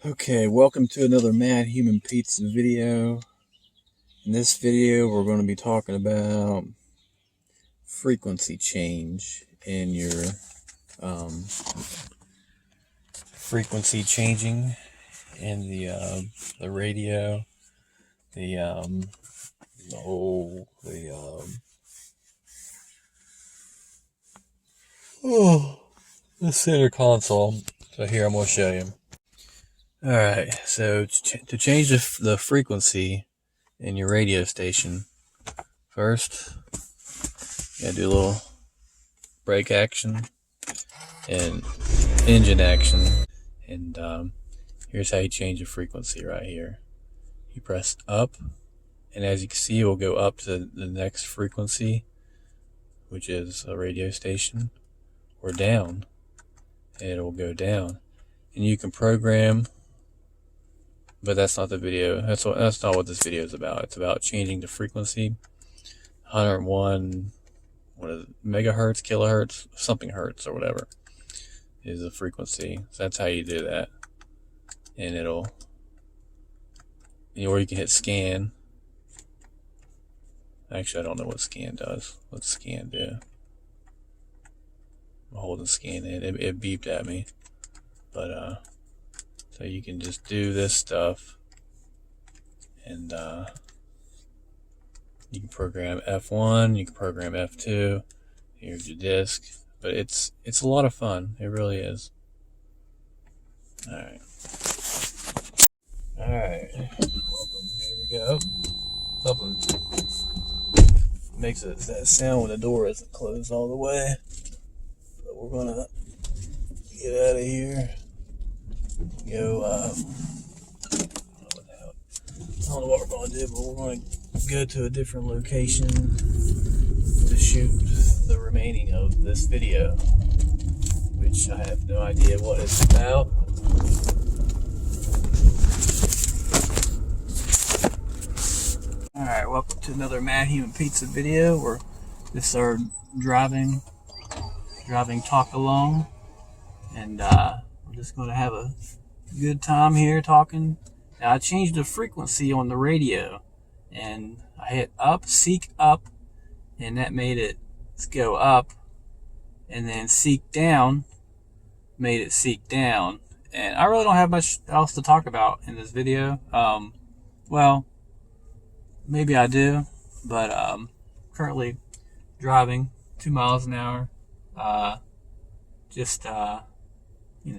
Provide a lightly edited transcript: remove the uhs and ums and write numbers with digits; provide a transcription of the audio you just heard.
Okay, welcome to another Matthumanpizza video. In this video, we're going to be talking about frequency change in your frequency changing in the radio, the the center console. So here I'm going to show you. Alright, so to change the frequency in your radio station, first you gotta do a little brake action and engine action, and here's how you change the frequency right here. You press up, and as you can see, it will go up to the next frequency, which is a radio station, or down, and it will go down. And you can program, but that's not the video. That's not what this video is about. It's about changing the frequency. 101, what is it, megahertz, kilohertz, something hertz or whatever is the frequency. So that's how you do that. And or you can hit scan. Actually, I don't know what scan does. What's scan do? I'm holding scan in. It beeped at me. But so you can just do this stuff, and you can program F1, you can program F2. Here's your disc, but it's a lot of fun. It really is. All right. Welcome. Here we go. Something makes that sound when the door isn't closed all the way. But we're gonna get out of here. Go. I don't know what we're going to do, but we're going to go to a different location to shoot the remaining of this video, which I have no idea what it's about. Alright, welcome to another Matthumanpizza video, where this is our driving talk along, and we're just going to have a good time here talking. Now, I changed the frequency on the radio, and I hit up, seek up, and that made it go up, and then seek down made it seek down. And I really don't have much else to talk about in this video. Well, maybe I do, but currently driving 2 miles an hour, just